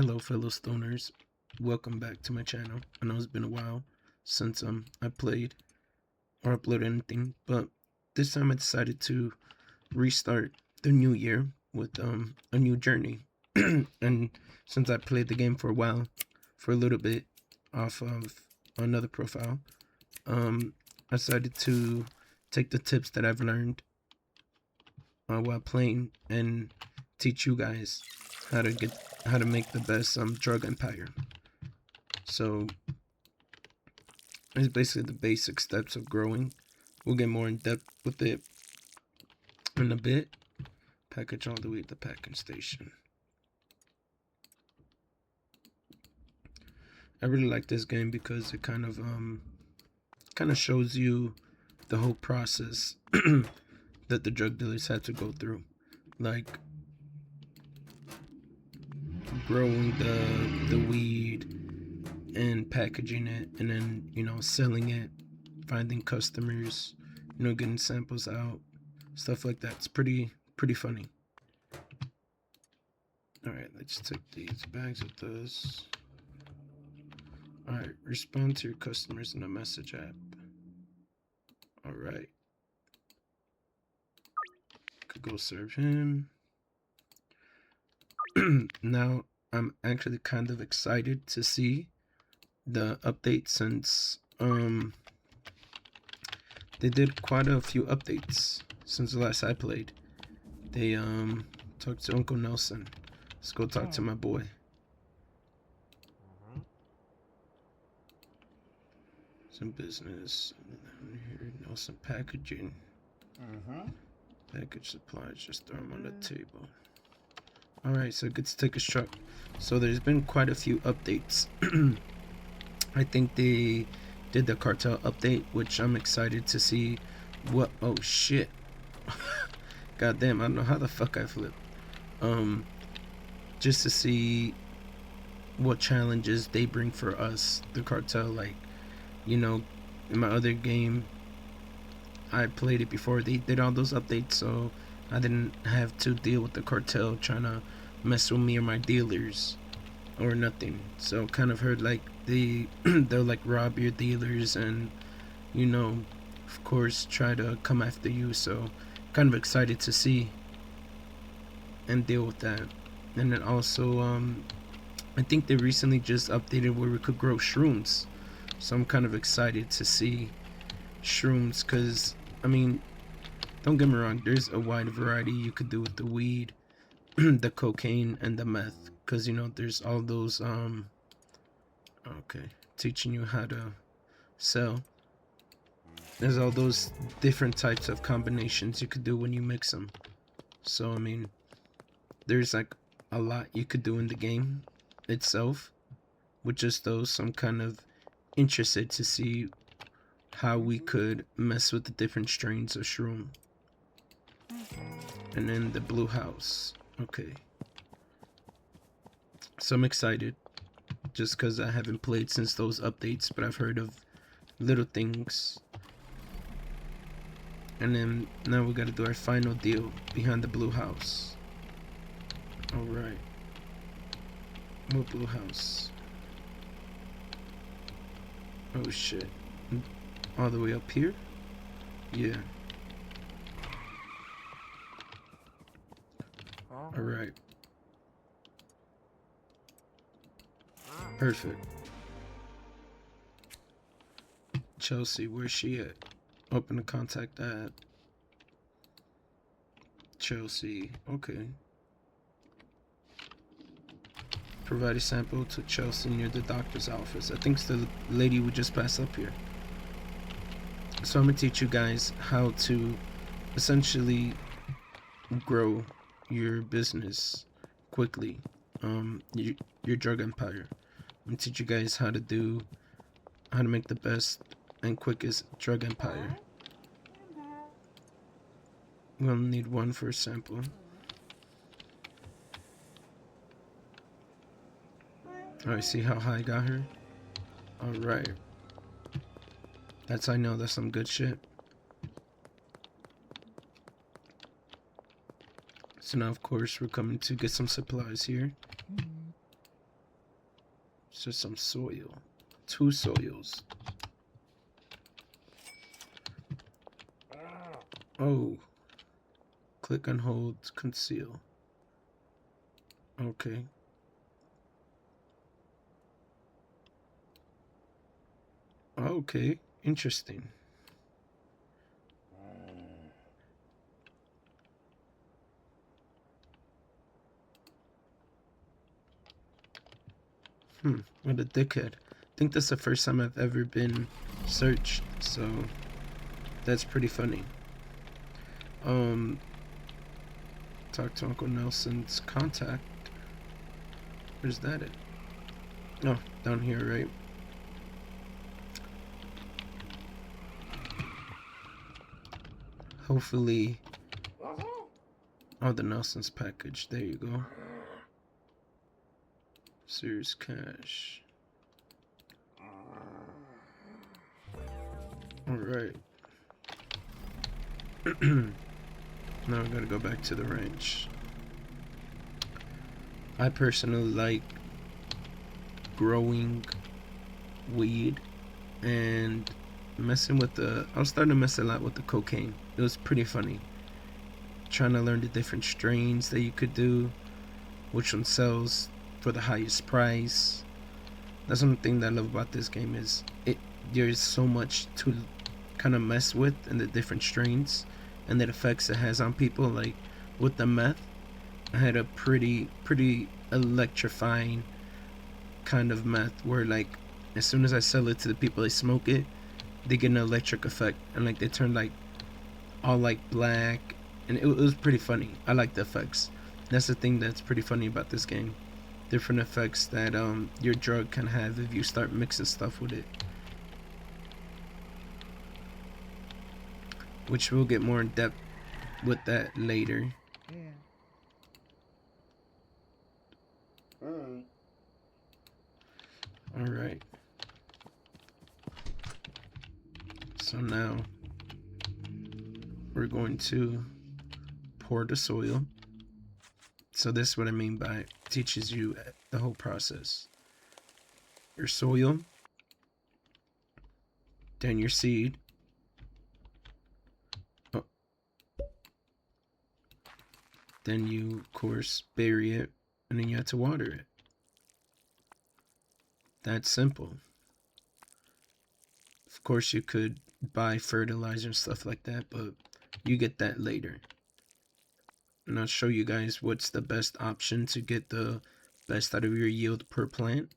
Hello, fellow stoners. Welcome back to my channel. I know it's been a while since I played or uploaded anything, but this time I decided to restart the new year with a new journey. And since I played the game for a while, for a little bit off of another profile, I decided to take the tips that I've learned while playing and teach you guys how to make the best drug empire. So it's basically the basic steps of growing. We'll get more in depth with it in a bit. Package all the way to the packing station. I really like this game because it kind of shows you the whole process that the drug dealers had to go through, like growing the weed and packaging it, and then selling it, finding customers, getting samples out, stuff like that. It's pretty funny. All right, let's take these bags with us. All right, respond to your customers in a message app. All right, could go serve him. Now I'm actually kind of excited to see the update, since they did quite a few updates since the last I played. They talked to Uncle Nelson. Let's go talk to my boy. Some business here. Nelson packaging. Package supplies. Just throw them on the table. All right, so good to take a truck. So there's been quite a few updates. I think they did the cartel update, which I'm excited to see what. Oh shit. God damn, I don't know how the fuck I flipped. Just to see what challenges they bring for us, the cartel. Like, in my other game, I played it before they did all those updates, so I didn't have to deal with the cartel trying to mess with me or my dealers or nothing. So kind of heard like they'll like rob your dealers and of course try to come after you. So kind of excited to see and deal with that. And then also I think they recently just updated where we could grow shrooms, so I'm kind of excited to see shrooms, because I mean, don't get me wrong, there's a wide variety you could do with the weed, the cocaine, and the meth, because there's all those okay, teaching you how to sell. There's all those different types of combinations you could do when you mix them. So I mean, there's like a lot you could do in the game itself with just those. So I'm kind of interested to see how we could mess with the different strains of shroom. And then the blue house. Okay, so I'm excited just because I haven't played since those updates, but I've heard of little things. And then now we gotta do our final deal behind the blue house. Alright, more blue house. Oh shit, all the way up here? Yeah. Alright. Perfect. Chelsea, where's she at? Open the contact ad. Chelsea, okay. Provide a sample to Chelsea near the doctor's office. I think it's the lady we just passed up here. So I'm gonna teach you guys how to essentially grow your business quickly, your drug empire. I'm gonna teach you guys how to make the best and quickest drug empire. We'll need one for a sample. Alright, see how high I got her? Alright. That's how I know that's some good shit. So now of course we're coming to get some supplies here. It's just some soil. 2 soils. Oh. Click and hold to conceal. Okay. Okay. Interesting. What a dickhead. I think that's the first time I've ever been searched, so that's pretty funny. Talk to Uncle Nelson's contact. Where's that at? Oh, down here, right? Hopefully. Oh, the Nelson's package. There you go. Serious cash. Alright. Now we gotta go back to the ranch. I personally like growing weed and messing with I was starting to mess a lot with the cocaine. It was pretty funny. Trying to learn the different strains that you could do, which one sells for the highest price. That's one thing that I love about this game is there's so much to kind of mess with and the different strains and the effects it has on people. Like with the meth, I had a pretty electrifying kind of meth where like as soon as I sell it to the people that smoke it, they get an electric effect and like they turn like all like black, and it was pretty funny. I like the effects. That's the thing that's pretty funny about this game. Different effects that your drug can have if you start mixing stuff with it. Which we'll get more in depth with that later. Alright. So now we're going to pour the soil. So this is what I mean by it teaches you the whole process. Your soil, then your seed, then you of course bury it, and then you have to water it. That's simple. Of course you could buy fertilizer and stuff like that, but you get that later. And I'll show you guys what's the best option to get the best out of your yield per plant.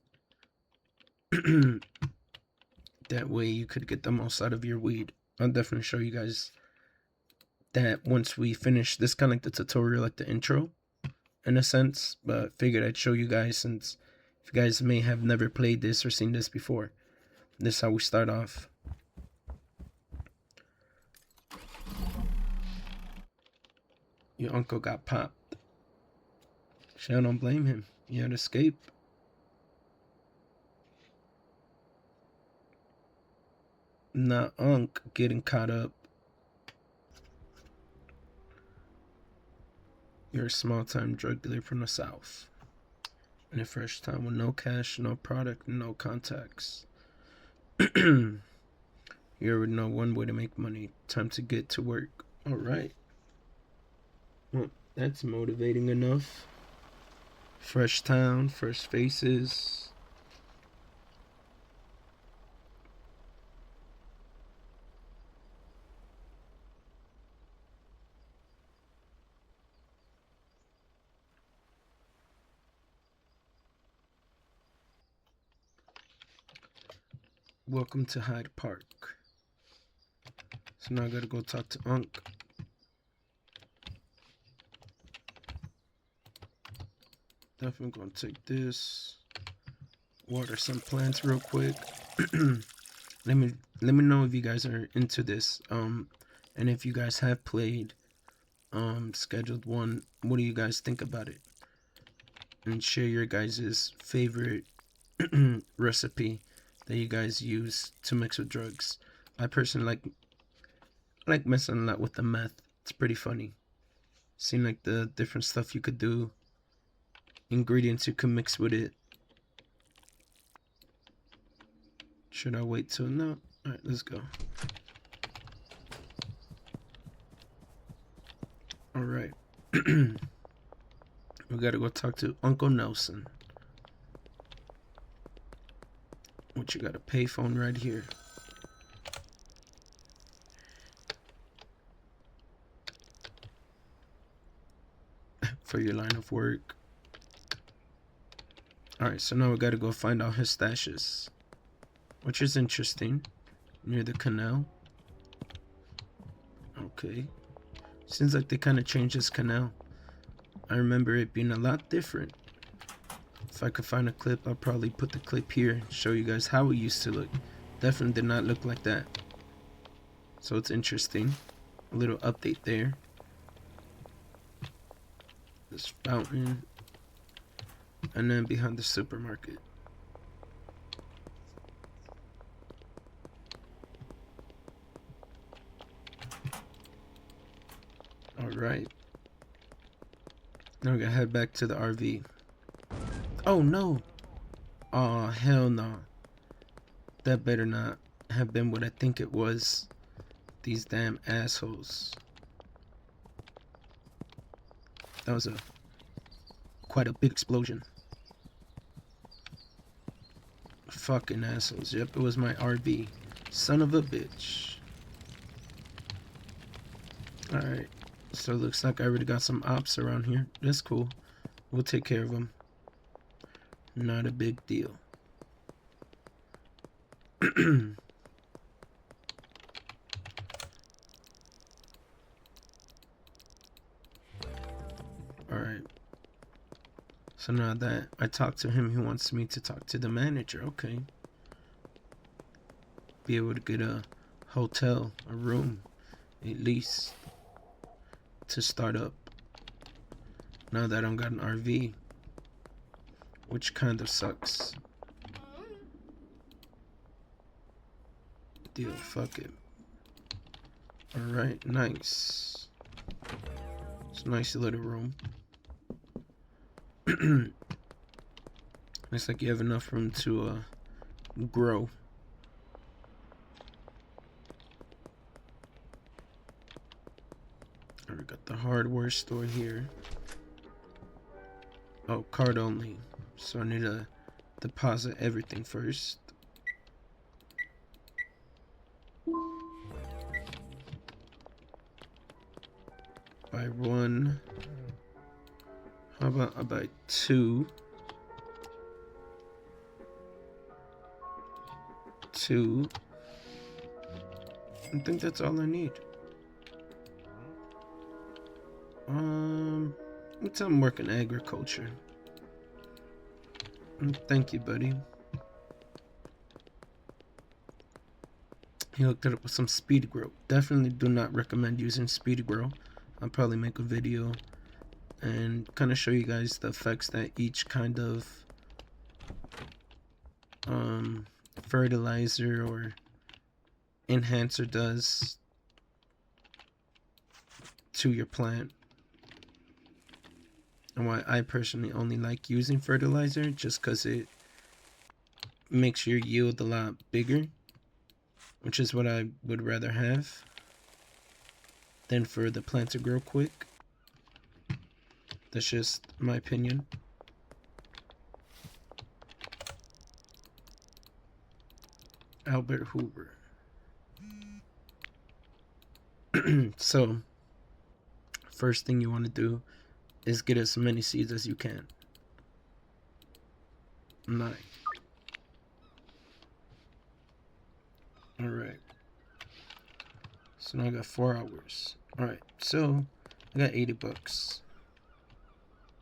That way you could get the most out of your weed. I'll definitely show you guys that once we finish this, kind of like the tutorial, like the intro in a sense, but figured I'd show you guys since if you guys may have never played this or seen this before. This is how we start off. Your uncle got popped. Shall don't blame him. He had to escape. Not Unc getting caught up. You're a small-time drug dealer from the South. In a fresh town with no cash, no product, no contacts. You already know one way to make money. Time to get to work. Alright. Well, that's motivating enough. Fresh town, fresh faces. Welcome to Hyde Park. So now I gotta go talk to Unc. Definitely gonna take this. Water some plants real quick. let me know if you guys are into this. And if you guys have played Scheduled One, what do you guys think about it? And share your guys' favorite recipe that you guys use to mix with drugs. I personally like messing a lot with the meth. It's pretty funny. Seeing like the different stuff you could do, ingredients you could mix with it. Should I wait till now? Alright, let's go. Alright. We gotta go talk to Uncle Nelson. Which you got a payphone right here. For your line of work. Alright, so now we gotta go find out his stashes. Which is interesting. Near the canal. Okay. Seems like they kind of changed this canal. I remember it being a lot different. If I could find a clip, I'll probably put the clip here and show you guys how it used to look. Definitely did not look like that. So it's interesting. A little update there. This fountain. And then behind the supermarket. Alright. Now we gotta head back to the RV. Oh no! Aw, hell no. That better not have been what I think it was. These damn assholes. That was quite a big explosion. Fucking assholes. Yep, it was my RV. Son of a bitch. Alright. So it looks like I already got some ops around here. That's cool. We'll take care of them. Not a big deal. Alright. So now that I talked to him, he wants me to talk to the manager. Okay. Be able to get a hotel, a room, at least, to start up. Now that I don't got an RV. Which kind of sucks. Deal, fuck it. Alright, nice. It's a nice little room. Looks like you have enough room to grow. We got the hardware store here. Oh, card only. So I need to deposit everything first. Buy one. How about I buy two? Two. I think that's all I need. Let's say I'm working agriculture. Thank you, buddy. He hooked it up with some speed grow. Definitely do not recommend using speed grow. I'll probably make a video and kind of show you guys the effects that each kind of fertilizer or enhancer does to your plant. And why I personally only like using fertilizer, just because it makes your yield a lot bigger, which is what I would rather have than for the plant to grow quick. That's just my opinion. Albert Hoover. So, first thing you want to do is get as many seeds as you can. 9. Alright. So now I got 4 hours. Alright, so I got $80.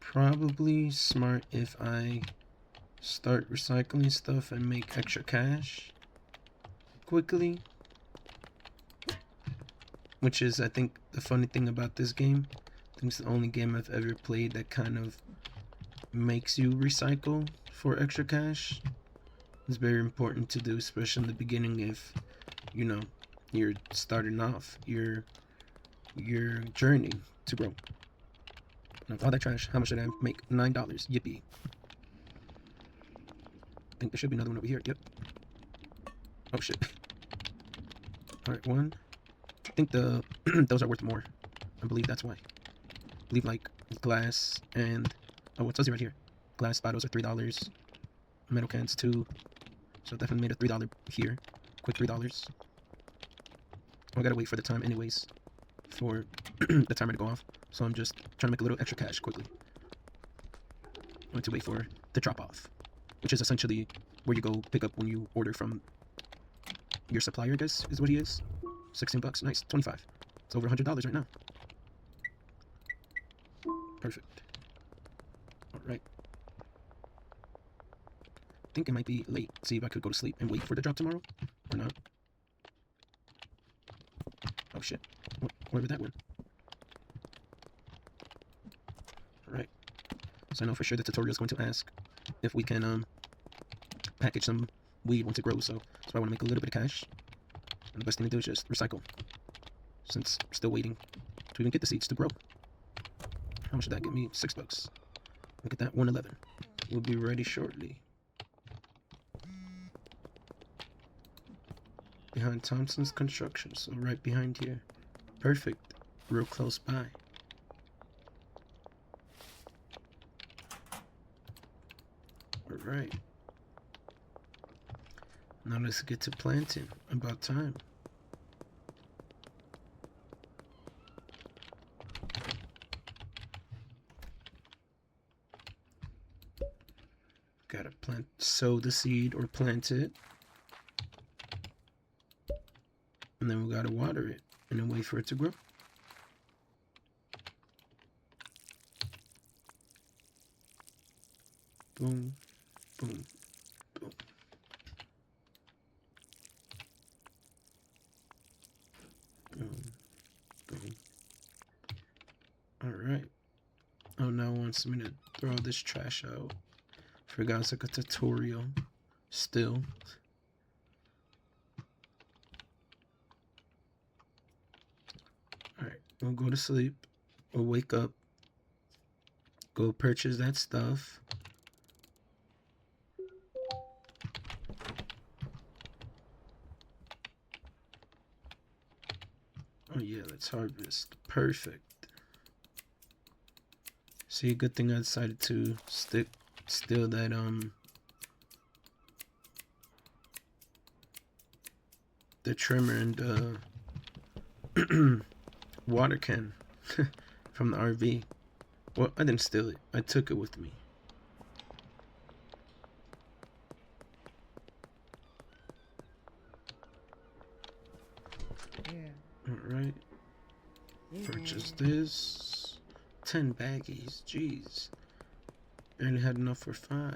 Probably smart if I start recycling stuff and make extra cash quickly. Which is, I think, the funny thing about this game. I think it's the only game I've ever played that kind of makes you recycle for extra cash. It's very important to do, especially in the beginning if, you know, you're starting off your journey to grow. Now, all that trash, how much did I make? $9. Yippee. I think there should be another one over here. Yep. Oh shit. Alright, one. I think the those are worth more. I believe that's why. I believe like glass and oh, it tells you right here. Glass bottles are $3. Metal cans too. So definitely made a $3 here. Quick $3. I gotta wait for the time anyways. For the timer to go off. So I'm just trying to make a little extra cash quickly. I want to wait for the drop off. Which is essentially where you go pick up when you order from your supplier, I guess, is what he is. 16 bucks, nice, 25. It's over $100 right now. Perfect. Alright. I think it might be late. See if I could go to sleep and wait for the drop tomorrow. Or not. Oh shit. Where did that went? Alright. So I know for sure the tutorial is going to ask if we can package some weed once it grows, so I want to make a little bit of cash. And the best thing to do is just recycle. Since I'm still waiting to even get the seeds to grow. How much did that get me? $6. Look at that, 111. We'll be ready shortly. Behind Thompson's Construction, so right behind here. Perfect. Real close by. Alright. Now let's get to planting. About time. Gotta sow the seed or plant it. And then we gotta water it and then wait for it to grow. Boom, boom, boom. Boom, boom. Alright. Oh, now it wants me to throw this trash out. Forgot it's like a tutorial. Still. Alright, we'll go to sleep. We'll wake up. Go purchase that stuff. Oh yeah, let's harvest. Perfect. See, good thing I decided to steal that the trimmer and water can from the RV. Well, I didn't steal it. I took it with me. Alright. Purchase this. 10 baggies. Jeez. Barely had enough for 5.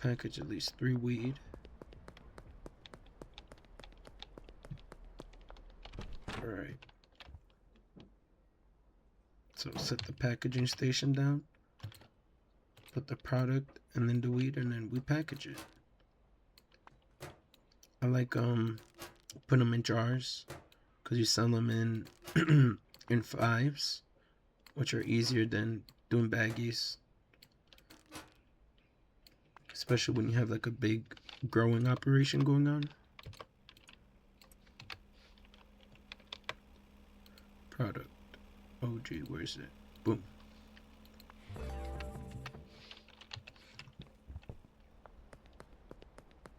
Package at least 3 weed. Alright. So set the packaging station down. Put the product and then the weed and then we package it. I like put them in jars because you sell them in in 5s, which are easier than doing baggies, especially when you have like a big growing operation going on. Product. Oh gee, where is it? Boom.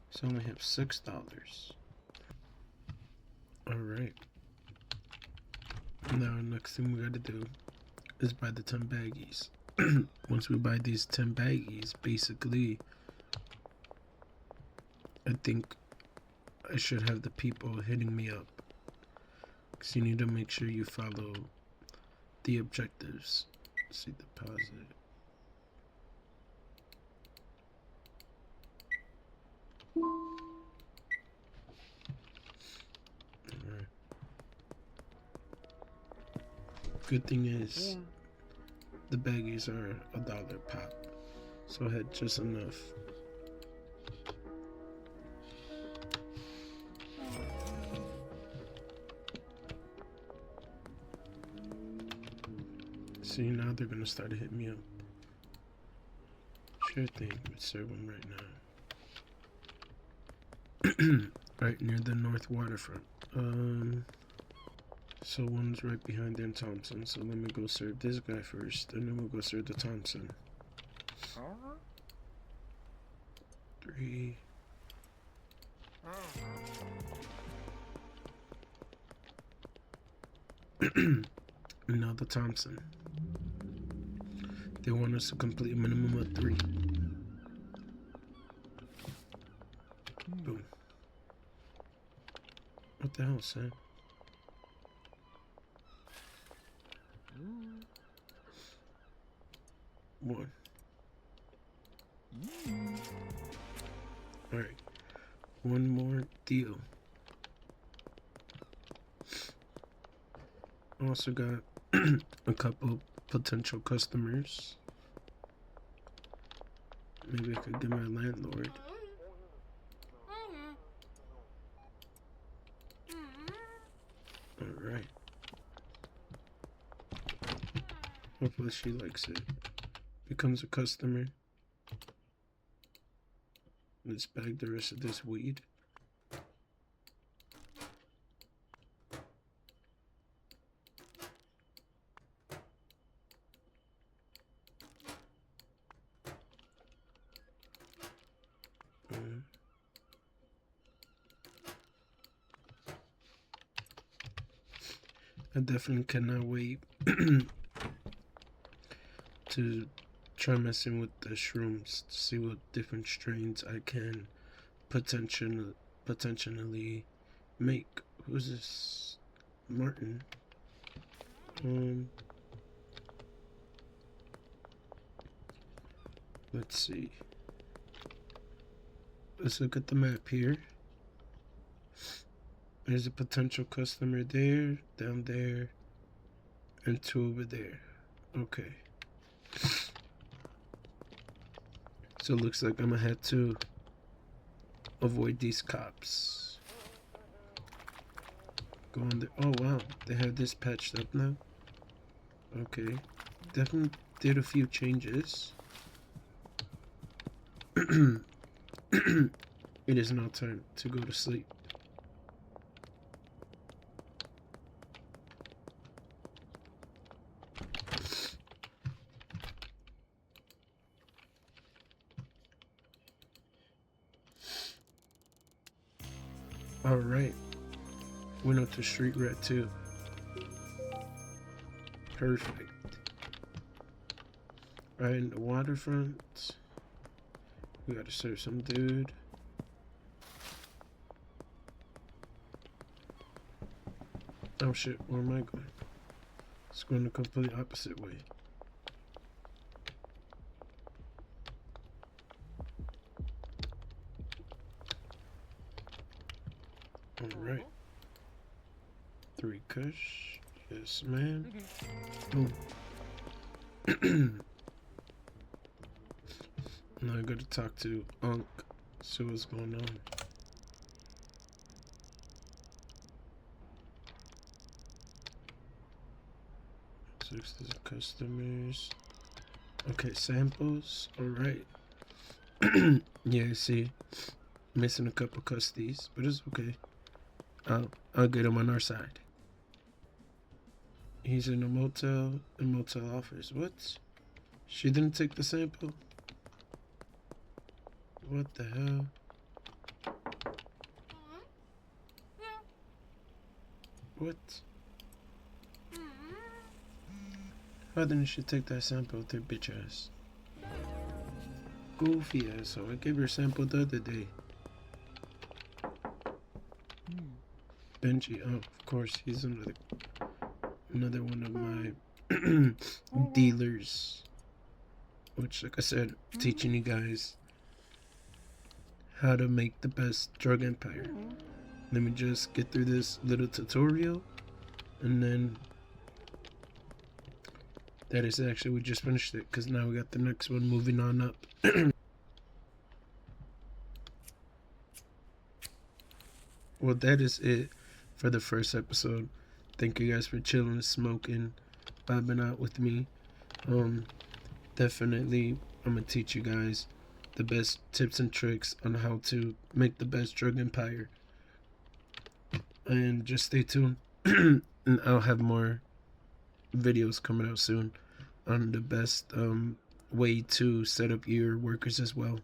So I only have $6. Alright. Now next thing we gotta do is buy the 10 baggies. Once we buy these 10 baggies, basically I think I should have the people hitting me up. Because you need to make sure you follow the objectives. Let's see, deposit. Alright. Good thing is the baggies are $1 pop. So I had just enough. See, now they're gonna start to hit me up. Sure thing, let's serve them right now. right near the north waterfront. So one's right behind them Thompson. So let me go serve this guy first, and then we'll go serve the Thompson. 3. And now the Thompson. They want us to complete a minimum of 3. Boom. What the hell, Sam? One. Alright. One more deal. Also got a couple potential customers. Maybe I could get my landlord. Alright. Hopefully she likes it. Becomes a customer. Let's bag the rest of this weed. I definitely cannot wait to try messing with the shrooms to see what different strains I can potentially make. Who's this? Martin. Let's see. Let's look at the map here. There's a potential customer there, down there, and 2 over there. Okay. So it looks like I'm gonna have to avoid these cops. Go on there. Oh wow, they have this patched up now. Okay. Definitely did a few changes. It is now time to go to sleep. Alright. Went up to Street Rat 2. Perfect. Right in the waterfront. We gotta serve some dude. Oh shit, where am I going? It's going the complete opposite way. Alright. 3 kush. Yes, man. Boom. Now I gotta talk to Unc, see what's going on. Six customers. Okay, samples. Alright. Yeah, see. Missing a couple custies, but it's okay. I'll get him on our side. He's in a motel offers. What? She didn't take the sample? What the hell? What? Why didn't she take that sample with her bitch ass? Goofy asshole. I gave her a sample the other day. Benji, oh, of course, he's another one of my dealers. Which, like I said, teaching you guys how to make the best drug empire. Let me just get through this little tutorial, and then that is actually, we just finished it, because now we got the next one moving on up. Well, that is it for the first episode. Thank you guys for chilling, smoking, vibing out with me. Definitely, I'm gonna teach you guys the best tips and tricks on how to make the best drug empire. And just stay tuned. And I'll have more videos coming out soon on the best way to set up your workers as well.